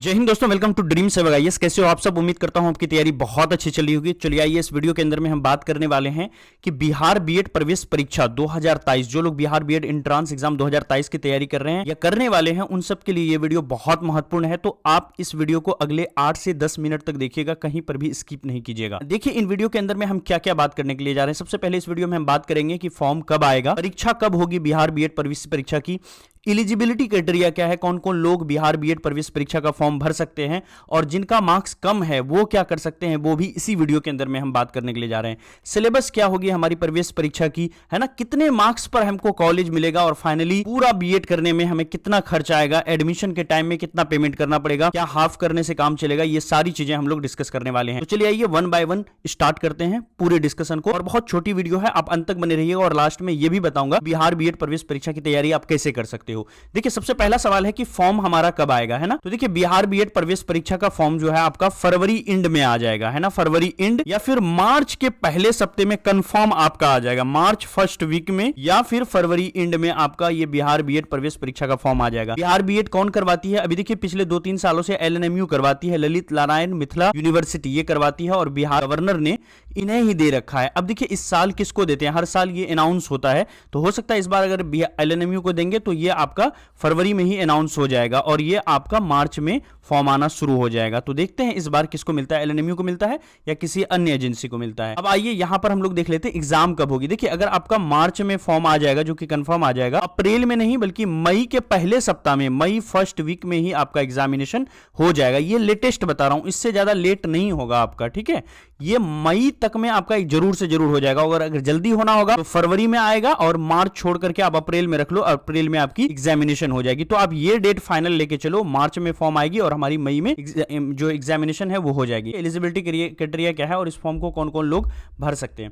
जय हिंद दोस्तों, welcome to dream सेवक आईएएस। कैसे हो आप सब? उम्मीद करता हूं आपकी तैयारी बहुत अच्छी चली होगी। चलिए आइए इस वीडियो के अंदर में हम बात करने वाले हैं कि बिहार बीएड प्रवेश परीक्षा 2023, जो लोग बिहार बीएड एंट्रेंस एग्जाम 2023 की तैयारी कर रहे हैं या करने वाले हैं, उन सब के लिए ये वीडियो बहुत महत्वपूर्ण है। तो आप इस वीडियो को अगले 8 से 10 मिनट तक देखिएगा, कहीं पर भी स्किप नहीं कीजिएगा। देखिए इन वीडियो के अंदर में हम क्या क्या बात करने के लिए जा रहे हैं। सबसे पहले इस वीडियो में हम बात करेंगे कि फॉर्म कब आएगा, परीक्षा कब होगी बिहार बीएड प्रवेश परीक्षा की, एलिजिबिलिटी क्राइटेरिया क्या है, कौन कौन लोग बिहार बीएड प्रवेश परीक्षा का फॉर्म भर सकते हैं, और जिनका मार्क्स कम है वो क्या कर सकते हैं, वो भी इसी वीडियो के अंदर में हम बात करने के लिए जा रहे हैं। सिलेबस क्या होगी हमारी प्रवेश परीक्षा की, है ना, कितने मार्क्स पर हमको कॉलेज मिलेगा, और फाइनली पूरा बीएड करने में हमें कितना खर्च आएगा, एडमिशन के टाइम में कितना पेमेंट करना पड़ेगा, क्या हाफ करने से काम चलेगा, ये सारी चीजें हम लोग डिस्कस करने वाले हैं। तो चलिए आइए वन बाय वन स्टार्ट करते हैं पूरे डिस्कशन को। और बहुत छोटी वीडियो है, आप अंत तक बने रहिएगा, और लास्ट में ये भी बताऊंगा बिहार बीएड प्रवेश परीक्षा की तैयारी आप कैसे कर सकते हो। देखिए सबसे पहला सवाल है कि फॉर्म हमारा कब आएगा, है ना। तो देखिए बिहार बीएड प्रवेश परीक्षा का फॉर्म जो है आपका फरवरी एंड में आ जाएगा, है ना, फरवरी एंड या फिर मार्च के पहले सप्ते में कंफर्म आपका आ जाएगा, मार्च फर्स्ट वीक में या फिर फरवरी एंड में आपका ये बिहार बीएड प्रवेश परीक्षा का फॉर्म आ जाएगा। बिहार बीएड कौन करवाती है? अभी देखिए पिछले 2-3 सालों से एलएनएमयू करवाती है, ललित नारायण मिथिला यूनिवर्सिटी ये करवाती है, और बिहार गवर्नर ने इन्हें ही दे रखा है। अब देखिए इस साल किसको देते हैं, हर साल ये अनाउंस होता है, तो हो सकता है इस बार अगर एलएनएमयू को देंगे तो ये आपका फरवरी में ही अनाउंस हो जाएगा, और ये आपका मार्च में फॉर्म आना शुरू हो जाएगा। तो देखते हैं इस बार किसको मिलता है, एलएनएमयू को मिलता है या किसी अन्य एजेंसी को मिलता है। अब आइए यहां पर हम लोग देख लेते हैं एग्जाम कब होगी। देखिए अगर आपका मार्च में फॉर्म आ जाएगा, जो कि कंफर्म आ जाएगा, अप्रैल में नहीं बल्कि मई के पहले सप्ताह में, मई फर्स्ट वीक में ही आपका एग्जामिनेशन हो जाएगा। ये लेटेस्ट बता रहा हूं, इससे ज्यादा लेट नहीं होगा आपका, ठीक है। ये मई तक में आपका जरूर से जरूर हो जाएगा, और अगर जल्दी होना होगा तो फरवरी में आएगा, और मार्च छोड़ करके आप अप्रैल में रख लो, अप्रैल में आपकी एग्जामिनेशन हो जाएगी। तो आप ये डेट फाइनल लेके चलो, मार्च में फॉर्म आएगी और हमारी मई में जो एग्जामिनेशन है वो हो जाएगी। एलिजिबिलिटी क्राइटेरिया क्या है और इस फॉर्म को कौन कौन लोग भर सकते हैं।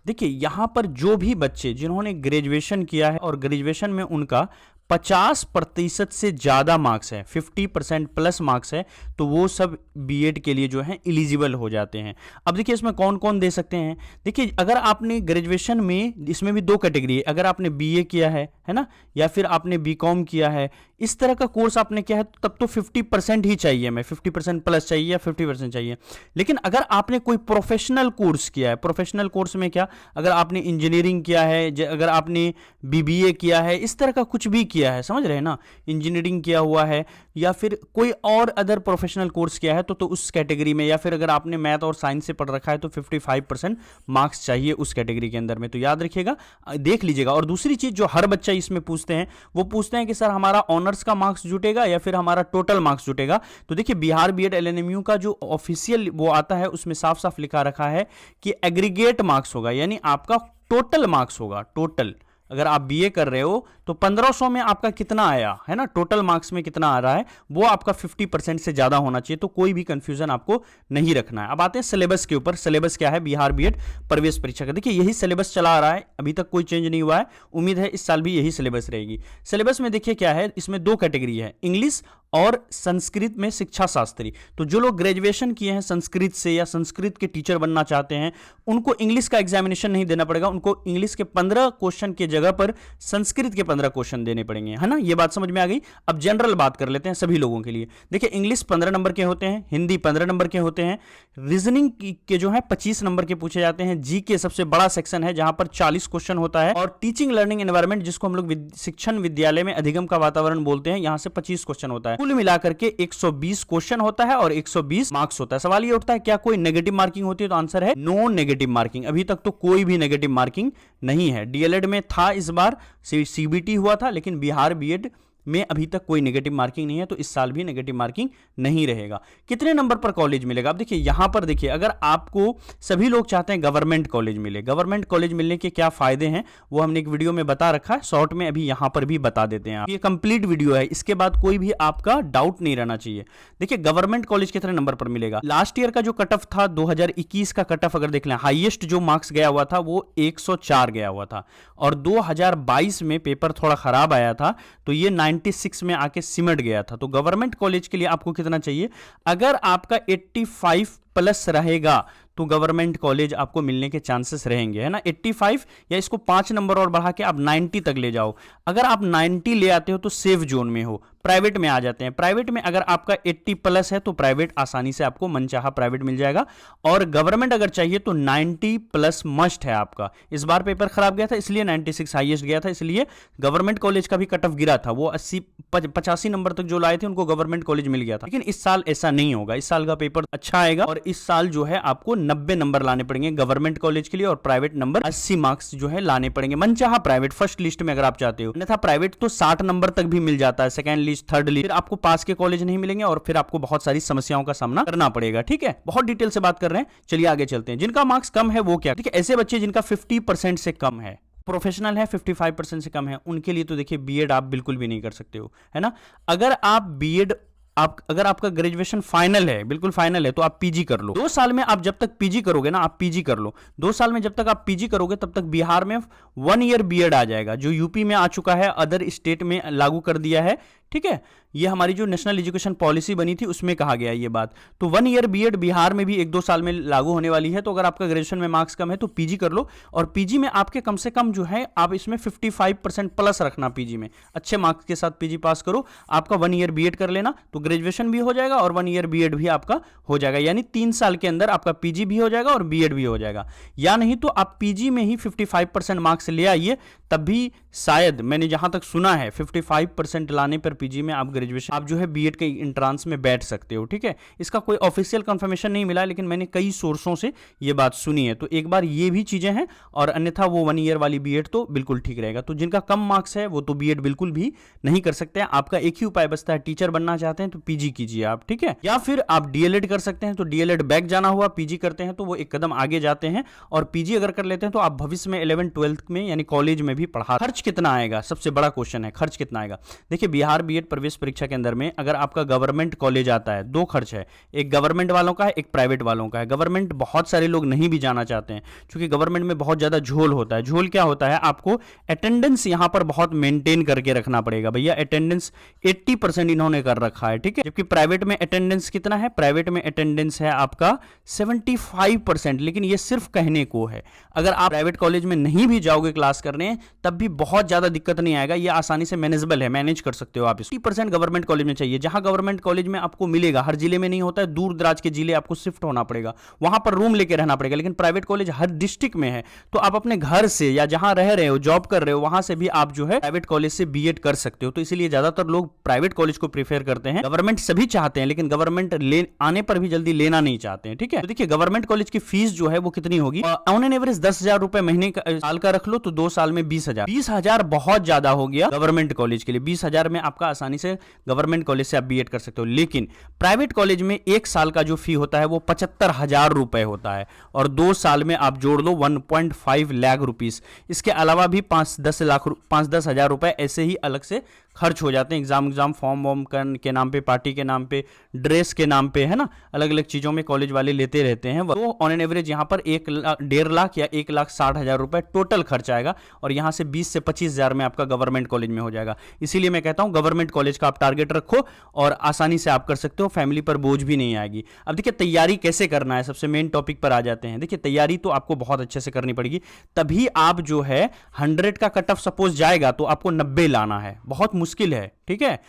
देखिए यहां पर जो भी बच्चे जिन्होंने ग्रेजुएशन किया है और ग्रेजुएशन में उनका 50% से ज्यादा मार्क्स है, 50% प्लस मार्क्स है, तो वो सब बीएड के लिए जो है एलिजिबल हो जाते हैं। अब देखिए इसमें कौन कौन दे सकते हैं। देखिए अगर आपने ग्रेजुएशन में, इसमें भी दो कैटेगरी है, अगर आपने बीए किया है ना, या फिर आपने बीकॉम किया है, इस तरह का कोर्स आपने किया है, तब तो 50% ही चाहिए, हमें 50% प्लस चाहिए या 50% चाहिए। लेकिन अगर आपने कोई प्रोफेशनल कोर्स किया है, प्रोफेशनल कोर्स में क्या, अगर आपने इंजीनियरिंग किया है, अगर आपने बीबीए किया है, इस तरह का कुछ भी किया है, समझ रहे हैं ना, इंजीनियरिंग किया हुआ है या फिर कोई और अदर प्रोफेशनल कोर्स किया है, तो उस कैटेगरी में, या फिर अगर आपने मैथ और साइंस से पढ़ रखा है तो 55% मार्क्स चाहिए उस कैटेगरी के अंदर में। तो याद रखिएगा, देख लीजिएगा। और दूसरी चीज जो हर बच्चा इसमें पूछते हैं, वो पूछते हैं कि सर हमारा ऑनर्स का मार्क्स जुटेगा या फिर हमारा टोटल मार्क्स जुटेगा। तो देखिए बिहार बीएड एलएनएमयू का जो ऑफिशियल वो आता है, उसमें साफ साफ लिखा रखा है कि एग्रीगेट मार्क्स होगा, यानी आपका टोटल मार्क्स होगा। टोटल अगर आप बीए कर रहे हो तो 1500 में आपका कितना आया है ना, टोटल मार्क्स में कितना आ रहा है, वो आपका 50% से ज्यादा होना चाहिए। तो कोई भी कंफ्यूजन आपको नहीं रखना है। अब आते हैं सिलेबस के ऊपर। सिलेबस क्या है बिहार बीएड प्रवेश परीक्षा का? देखिए यही सिलेबस चला आ रहा है, अभी तक कोई चेंज नहीं हुआ है, उम्मीद है इस साल भी यही सिलेबस रहेगी। सिलेबस में देखिए क्या है, इसमें दो कैटेगरी है, इंग्लिश और संस्कृत में शिक्षा शास्त्री। तो जो लोग ग्रेजुएशन किए हैं संस्कृत से या संस्कृत के टीचर बनना चाहते हैं, उनको इंग्लिश का एग्जामिनेशन नहीं देना पड़ेगा, उनको इंग्लिश के 15 क्वेश्चन के जगह पर संस्कृत के 15 क्वेश्चन देने पड़ेंगे, है ना। ये बात समझ में आ गई। अब जनरल बात कर लेते हैं सभी लोगों के लिए। देखिए इंग्लिश 15 नंबर के होते हैं, हिंदी 15 नंबर के होते हैं, रीजनिंग के जो है 25 नंबर के पूछे जाते हैं, जी के सबसे बड़ा सेक्शन है जहां पर 40 क्वेश्चन होता है, और टीचिंग लर्निंग एनवायरनमेंट, जिसको हम लोग शिक्षण विद्यालय में अधिगम का वातावरण बोलते हैं, यहां से 25 क्वेश्चन होता है। कुल मिलाकर के 120 क्वेश्चन होता है और 120 मार्क्स होता है। सवाल ये उठता है क्या कोई नेगेटिव मार्किंग होती है? तो आंसर है नो नेगेटिव मार्किंग। अभी तक तो कोई भी नेगेटिव मार्किंग नहीं है। डीएलएड में था, इस बार सीबीटी हुआ था, लेकिन बिहार बीएड में अभी तक कोई नेगेटिव मार्किंग नहीं है, तो इस साल भी नेगेटिव मार्किंग नहीं रहेगा। कितने नंबर पर कॉलेज मिलेगा? अब देखिए यहां पर देखिए, अगर आपको, सभी लोग चाहते हैं गवर्नमेंट कॉलेज मिले, गवर्नमेंट कॉलेज मिलने के क्या फायदे हैं वो हमने एक वीडियो में बता रखा है, शॉर्ट में अभी यहां पर भी बता देते हैं। ये कंप्लीट वीडियो है, इसके बाद कोई भी आपका डाउट नहीं रहना चाहिए। देखिए गवर्नमेंट कॉलेज कितने नंबर पर मिलेगा? लास्ट ईयर का जो कट ऑफ था 2021 का कट ऑफ अगर देख लें, हाईएस्ट जो मार्क्स गया हुआ था वो 104 गया हुआ था, और 2022 में पेपर थोड़ा खराब आया था, तो ये 96 में आके सिमट गया था। तो गवर्नमेंट कॉलेज के लिए आपको कितना चाहिए? अगर आपका 85 प्लस रहेगा तो गवर्नमेंट कॉलेज आपको मिलने के चांसेस रहेंगे, है ना। 85 या इसको 5 नंबर और बढ़ा के आप 90 तक ले जाओ। अगर आप 90 ले आते हो तो सेफ जोन में हो, प्राइवेट में आ जाते हैं। प्राइवेट में अगर आपका 80 प्लस है तो प्राइवेट आसानी से आपको मनचाहा प्राइवेट मिल जाएगा, और गवर्नमेंट अगर चाहिए तो 90 प्लस मस्ट है आपका। इस बार पेपर खराब गया था इसलिए 96 हाईएस्ट गया था, इसलिए गवर्नमेंट कॉलेज का भी कट ऑफ गिरा था। वो 85 नंबर तक जो लाए थे उनको गवर्नमेंट कॉलेज मिल गया था। लेकिन इस साल ऐसा नहीं होगा, इस साल का पेपर अच्छा आएगा और इस साल जो है आपको 90 नंबर लाने पड़ेंगे गवर्नमेंट कॉलेज के लिए, और प्राइवेट नंबर 80 मार्क्स जो है लाने पड़ेंगे। मनचाहा प्राइवेट फर्स्ट लिस्ट में अगर आप चाहते हो, अन्यथा प्राइवेट तो 60 नंबर तक भी मिल जाता है, सेकंड लिस्ट, थर्ड लिस्ट, फिर आपको पास के कॉलेज नहीं मिलेंगे और फिर आपको बहुत सारी समस्याओं का सामना करना पड़ेगा। ठीक है, बहुत डिटेल से बात कर रहे हैं, चलिए आगे चलते हैं। जिनका मार्क्स कम है वो क्या, ठीक है, ऐसे बच्चे जिनका 50% से कम है, प्रोफेशनल है 55% से कम है, उनके लिए तो देखिए बीएड आप बिल्कुल भी नहीं कर सकते हो, है ना। अगर आप बीएड अगर आपका ग्रेजुएशन फाइनल है, बिल्कुल फाइनल है, तो आप पीजी कर लो। 2 साल में आप जब तक पीजी करोगे ना, आप पीजी कर लो। 2 साल में जब तक आप पीजी करोगे तब तक बिहार में 1 ईयर बीएड आ जाएगा, जो यूपी में आ चुका है, अदर स्टेट में लागू कर दिया है। ठीक है, ये हमारी जो नेशनल एजुकेशन पॉलिसी बनी थी उसमें कहा गया ये बात। तो 1 ईयर बीएड बिहार में भी 1-2 साल में लागू होने वाली है। तो अगर आपका ग्रेजुएशन में मार्क्स कम है तो पीजी कर लो, और पीजी में आपके कम से कम जो है आप इसमें 55% प्लस रखना। पीजी में अच्छे मार्क्स के साथ पीजी पास करो, आपका 1 ईयर बीएड कर लेना, तो ग्रेजुएशन भी हो जाएगा और 1 ईयर बीएड भी आपका हो जाएगा। यानी 3 साल के अंदर आपका पीजी भी हो जाएगा और बीएड भी हो जाएगा। या नहीं तो आप पीजी में ही 55% मार्क्स ले आइए, तब भी शायद, मैंने जहां तक सुना है, 55% लाने पर पीजी में आप ग्रेजुएशन, आप जो है बीएड के एंट्रेंस में बैठ सकते हो। ठीक है, इसका कोई ऑफिशियल कंफर्मेशन नहीं मिला, लेकिन मैंने कई सोर्सों से ये बात सुनी है। तो एक बार ये भी चीजें हैं, और अन्यथा वो 1 ईयर वाली बीएड तो बिल्कुल ठीक रहेगा। तो जिनका कम मार्क्स है वो तो बीएड बिल्कुल भी नहीं कर सकते हैं। आपका एक ही उपाय बचता है, टीचर बनना चाहते हैं तो पीजी कीजिए आप। ठीक है, या फिर आप डीएलएड कर सकते हैं, तो डीएलएड बैक जाना हुआ, पीजी करते हैं तो वो एक कदम आगे जाते हैं, और पीजी अगर कर लेते हैं तो आप भविष्य में 11th-12th में यानी कॉलेज में भी पढ़ा। खर्च कितना आएगा, सबसे बड़ा क्वेश्चन है, खर्च कितना आएगा। देखिए, बिहार बीएड प्रवेश परीक्षा के अंदर में अगर आपका गवर्नमेंट कॉलेज आता है, 2 खर्च है, एक गवर्नमेंट वालों का है, एक प्राइवेट वालों का है। गवर्नमेंट बहुत सारे लोग नहीं भी जाना चाहते हैं, क्योंकि गवर्नमेंट में बहुत ज्यादा झोल होता है। झोल क्या होता है, आपको अटेंडेंस यहां पर बहुत मेंटेन करके रखना पड़ेगा। भैया अटेंडेंस 80% इन्होंने कर रखा है, ठीक है। जबकि प्राइवेट में अटेंडेंस कितना है, प्राइवेट में अटेंडेंस है आपका 75%, लेकिन ये सिर्फ कहने को है। अगर आप प्राइवेट कॉलेज में नहीं भी जाओगे क्लास करने, तब भी बहुत ज्यादा दिक्कत नहीं आएगा, ये आसानी से मैनेजेबल है, मैनेज कर सकते हो आप। 50% गवर्नमेंट कॉलेज में चाहिए, जहां गवर्नमेंट कॉलेज में आपको मिलेगा, हर जिले में नहीं होता है, दूर दराज के जिले आपको शिफ्ट होना पड़ेगा, वहां पर रूम लेके रहना पड़ेगा। लेकिन प्राइवेट कॉलेज हर डिस्ट्रिक्ट में है, तो आप अपने घर से या जहां रह रहे हो, जॉब कर रहे हो, वहां से भी आप जो है प्राइवेट कॉलेज से बीएड कर सकते हो। तो इसीलिए ज्यादातर लोग प्राइवेट कॉलेज को प्रीफर करते हैं। गवर्नमेंट सभी चाहते हैं, लेकिन गवर्नमेंट आने पर भी जल्दी लेना नहीं चाहते हैं। ठीक है, तो देखिए गवर्नमेंट कॉलेज की फीस जो है वो कितनी होगी, ऑन एन एवरेज 10,000 रुपए महीने का, साल का रख लो तो 2 साल में 20,000। 20,000 बहुत ज्यादा हो गया गवर्नमेंट कॉलेज के लिए। 20,000 में आपका आसानी से गवर्नमेंट कॉलेज से आप बीएड कर सकते हो। लेकिन प्राइवेट कॉलेज में 1 साल का जो फी होता है वो 75,000 रुपए होता है, और 2 साल में आप जोड़ लो 1.5 लाख रुपीस। इसके अलावा भी 5-10 हजार रुपए ऐसे ही अलग से खर्च हो जाते हैं, एग्जाम फॉर्म वॉर्म के नाम पे, पार्टी के नाम पे, ड्रेस के नाम पे, है ना, अलग अलग चीजों में कॉलेज वाले लेते रहते हैं। वो ऑन एन एवरेज यहाँ पर 1.5 लाख या 1,60,000 रुपए टोटल खर्च आएगा, और यहाँ से 20 से 25,000 में आपका गवर्नमेंट कॉलेज में हो जाएगा। इसीलिए मैं कहता हूँ गवर्नमेंट कॉलेज का आप टारगेट रखो, और आसानी से आप कर सकते हो, फैमिली पर बोझ भी नहीं आएगी। अब देखिए तैयारी कैसे करना है, सबसे मेन टॉपिक पर आ जाते हैं। देखिए तैयारी तो आपको बहुत अच्छे से करनी पड़ेगी, तभी आप जो है 100 का कट ऑफ सपोज जाएगा तो आपको 90 लाना है, बहुत मुश्किल है। ठीक है,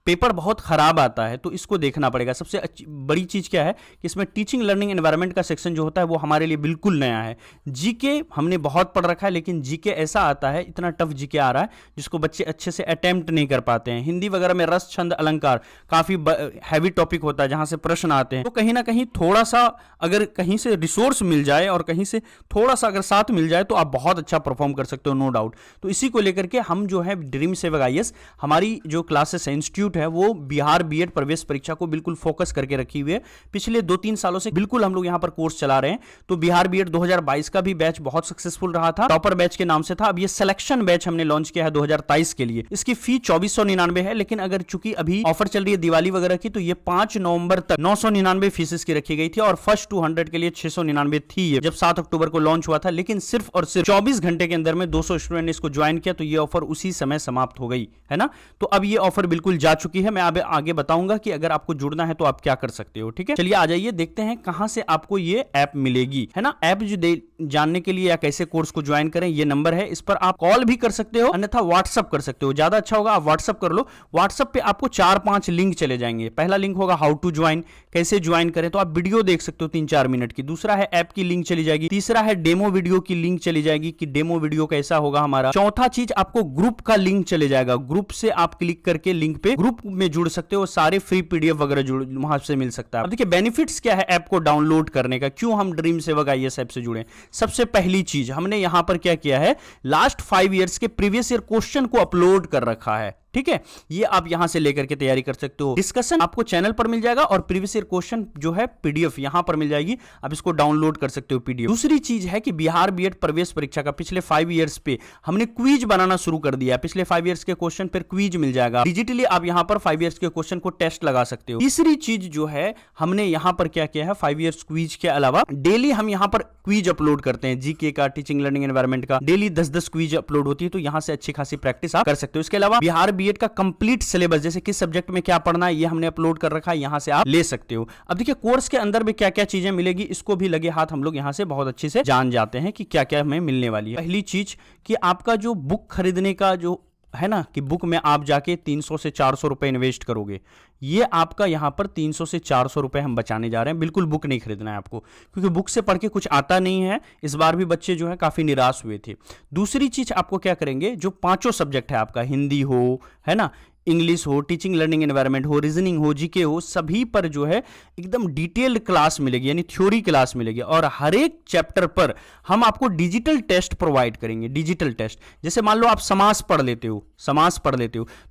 पेपर बहुत खराब आता है, तो इसको देखना पड़ेगा। सबसे बड़ी चीज क्या है कि इसमें टीचिंग लर्निंग एनवायरनमेंट का सेक्शन जो होता है वो हमारे लिए बिल्कुल नया है। जीके हमने बहुत पढ़ रखा है, लेकिन जीके ऐसा आता है, इतना टफ जीके आ रहा है जिसको बच्चे अच्छे से अटेम्प्ट नहीं कर पाते हैं। हिंदी वगैरह में रस, छंद, अलंकार काफी हैवी टॉपिक होता है, जहां से प्रश्न आते हैं। तो कहीं ना कहीं थोड़ा सा अगर कहीं से रिसोर्स मिल जाए और कहीं से थोड़ा सा अगर साथ मिल जाए तो आप बहुत अच्छा परफॉर्म कर सकते हो, नो डाउट। तो इसी को लेकर के हम जो है ड्रीम सेवक आईएएस, हमारी जो क्लासेस है, इंस्टीट्यूट है, वो बिहार बीएड प्रवेश परीक्षा को बिल्कुल फोकस करके रखी हुई है। पिछले 2-3 सालों से बिल्कुल हम लोग यहां पर कोर्स चला रहे हैं। तो बिहार बीएड 2022 का भी बैच बहुत सक्सेसफुल रहा था, टॉपर बैच के नाम से था। अब ये सिलेक्शन बैच हमने लॉन्च किया है 2023 के लिए। इसकी फी 2499 है, लेकिन अगर चूंकि अभी ऑफर चल रही है दिवाली वगैरह की, तो ये 5 नवंबर तक 999 फीसेस की रखी गई थी, और फर्स्ट 200 के लिए 699 थी ये जब 7 अक्टूबर को लॉन्च हुआ था। लेकिन सिर्फ और सिर्फ 24 घंटे के अंदर में 200 स्टूडेंट ने इसको ज्वाइन किया, तो ये ऑफर उसी समय समाप्त हो गई, है ना। तो अब ये ऑफर बिल्कुल जा चुकी है, मैं आगे बताऊंगा कि अगर आपको जुड़ना है तो आप क्या कर सकते हो। ठीक है, चलिए आ जाइए, देखते हैं कहां से आपको ये ऐप मिलेगी, है ना। ऐप जो जानने के लिए या कैसे कोर्स को ज्वाइन करें, ये नंबर है, इस पर आप कॉल भी कर सकते हो, अन्यथा व्हाट्सअप कर सकते हो। ज्यादा अच्छा होगा आप व्हाट्सअप कर लो। व्हाट्सअप पे आपको 4-5 लिंक चले जाएंगे। पहला लिंक होगा हाउ टू ज्वाइन, कैसे ज्वाइन करें, तो आप वीडियो देख सकते हो 3-4 मिनट की। दूसरा है ऐप की लिंक चली जाएगी। तीसरा है डेमो वीडियो की लिंक चली जाएगी कि डेमो वीडियो कैसा होगा हमारा। चौथा चीज आपको ग्रुप का लिंक चले जाएगा। ग्रुप से आप क्लिक करके लिंक पे ग्रुप में जुड़ सकते हो, सारे फ्री पीडीएफ वगैरह वहां से मिल सकता है। अब देखिए बेनिफिट्स क्या है ऐप को डाउनलोड करने का, क्यों हम ड्रीम सेवक आईएएस ऐप से जुड़े। सबसे पहली चीज हमने यहां पर क्या किया है, लास्ट 5 ईयर्स के प्रीवियस ईयर क्वेश्चन को अपलोड कर रखा है। ठीक है, ये आप यहां से लेकर के तैयारी कर सकते हो। डिस्कशन आपको चैनल पर मिल जाएगा और प्रीवियस ईयर क्वेश्चन जो है पीडीएफ यहां पर मिल जाएगी, आप इसको डाउनलोड कर सकते हो पीडीएफ। दूसरी चीज है कि बिहार बीएड प्रवेश परीक्षा का पिछले 5 ईयर्स पे हमने क्विज बनाना शुरू कर दिया है। पिछले 5 ईयर्स के क्वेश्चन पर क्विज मिल जाएगा डिजिटली, आप यहां पर 5 ईयर्स के क्वेश्चन को टेस्ट लगा सकते हो। तीसरी चीज जो है हमने यहां पर क्या किया है, 5 ईयर्स क्विज के अलावा डेली हम यहां पर क्विज अपलोड करते हैं। जीके का, टीचिंग लर्निंग एनवायरमेंट का डेली 10-10 क्विज अपलोड होती है, तो यहां से अच्छी खासी प्रैक्टिस आप कर सकते हो। इसके अलावा बिहार बीएड का कंप्लीट सिलेबस, जैसे किस सब्जेक्ट में क्या पढ़ना है, ये हमने अपलोड कर रखा है, यहां से आप ले सकते हो। अब देखिए कोर्स के अंदर में क्या क्या चीजें मिलेगी, इसको भी लगे हाथ हम लोग यहां से बहुत अच्छे से जान जाते हैं कि क्या क्या हमें मिलने वाली है। पहली चीज कि आपका जो बुक खरीदने का जो है ना, कि बुक में आप जाके 300 से 400 रुपए इन्वेस्ट करोगे, ये आपका यहां पर 300 से 400 रुपए हम बचाने जा रहे हैं। बिल्कुल बुक नहीं खरीदना है आपको, क्योंकि बुक से पढ़ के कुछ आता नहीं है। इस बार भी बच्चे जो है काफी निराश हुए थे। दूसरी चीज आपको क्या करेंगे, जो 5 सब्जेक्ट है आपका, हिंदी हो, है ना, इंग्लिश हो, टीचिंग लर्निंग एनवायरनमेंट हो, रीजनिंग हो, जीके हो, सभी पर जो है एकदम डिटेल्ड क्लास मिलेगी, यानी थ्योरी क्लास मिलेगी। और हर एक चैप्टर पर हम आपको डिजिटल टेस्ट प्रोवाइड करेंगे। डिजिटल टेस्ट, जैसे मान लो आप समास पढ़ लेते हो,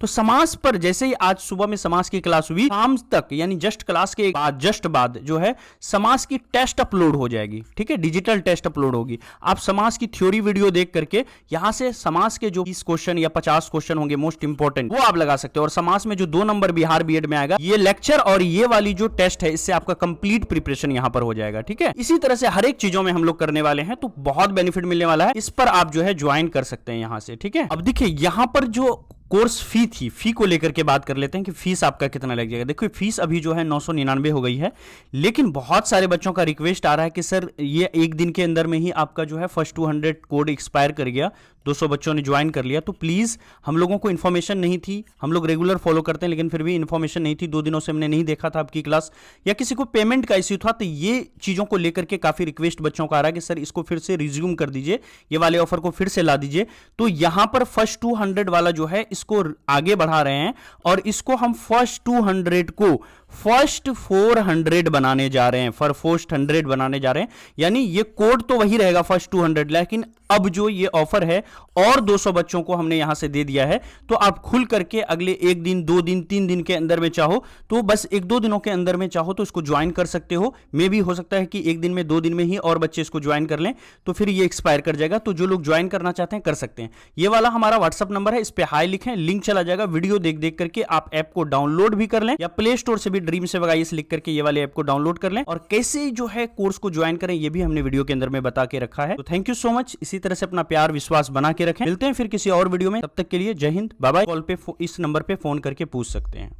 तो समास पर जैसे ही आज सुबह में समास की क्लास हुई, शाम तक यानी जस्ट क्लास के बाद जो है समास की टेस्ट अपलोड हो जाएगी। ठीक है, डिजिटल टेस्ट अपलोड होगी। आप समास की थ्योरी वीडियो देख करके यहां से समास के जो 20 क्वेश्चन या 50 क्वेश्चन होंगे मोस्ट इंपॉर्टेंट, वो आप लगा सकते हो। और समास में जो 2 नंबर बिहार बीएड में आएगा, ये लेक्चर और ये वाली जो टेस्ट है, इससे आपका कंप्लीट प्रिपरेशन यहां पर हो जाएगा। ठीक है, इसी तरह से हर एक चीजों में हम लोग करने वाले हैं, तो बहुत बेनिफिट मिलने वाला है। इस पर आप जो है ज्वाइन कर सकते हैं यहां से। ठीक है, अब देखिए यहां पर जो कोर्स फी थी, फी को लेकर के बात कर लेते हैं कि फीस आपका कितना लग जाएगा। देखिए फीस अभी जो है 999 हो गई है, लेकिन बहुत सारे बच्चों का रिक्वेस्ट आ रहा है कि सर ये एक दिन के अंदर में ही आपका जो है फर्स्ट 200 कोड एक्सपायर कर गया, 200 बच्चों ने ज्वाइन कर लिया। तो प्लीज, हम लोगों को इन्फॉर्मेशन नहीं थी, हम लोग रेगुलर फॉलो करते हैं, लेकिन फिर भी इन्फॉर्मेशन नहीं थी, 2 दिनों से हमने नहीं देखा था आपकी क्लास, या किसी को पेमेंट का इश्यू था, तो ये चीजों को लेकर के काफी रिक्वेस्ट बच्चों का आ रहा है कि सर इसको फिर से रिज्यूम कर दीजिए, ये वाले ऑफर को फिर से ला दीजिए। तो यहां पर फर्स्ट 200 वाला जो है इसको आगे बढ़ा रहे हैं, और इसको हम फर्स्ट 200 को फर्स्ट 400 बनाने जा रहे हैं, फर्स्ट 100 बनाने जा रहे हैं। यानी ये कोड तो वही रहेगा फर्स्ट 200, लेकिन अब जो ये ऑफर है और 200 बच्चों को हमने यहां से दे दिया है। तो आप खुल करके अगले 1 दिन, 2 दिन, 3 दिन के अंदर में चाहो तो, बस 1-2 दिनों के अंदर में चाहो तो इसको ज्वाइन कर सकते हो। मे भी हो सकता है कि 1 दिन में, 2 दिन में ही और बच्चे इसको ज्वाइन कर लें, तो फिर ये एक्सपायर कर जाएगा। तो जो लोग ज्वाइन करना चाहते हैं कर सकते हैं। ये वाला हमारा व्हाट्सअप नंबर है, इस पे हाई लिखें, लिंक चला जाएगा। वीडियो देख करके आप ऐप को डाउनलोड भी कर लें, या प्ले स्टोर से भी ड्रीम सेवक आईएएस लिख करके ये वाले ऐप को डाउनलोड कर लें। और कैसे जो है कोर्स को ज्वाइन करें, ये भी हमने वीडियो के अंदर में बता के रखा है। तो थैंक यू सो मच। इसी तरह से अपना प्यार विश्वास बना के रखें। मिलते हैं फिर किसी और वीडियो में, तब तक के लिए जय हिंद, बाय बाय। कॉल पे इस नंबर पे फोन करके पूछ सकते हैं।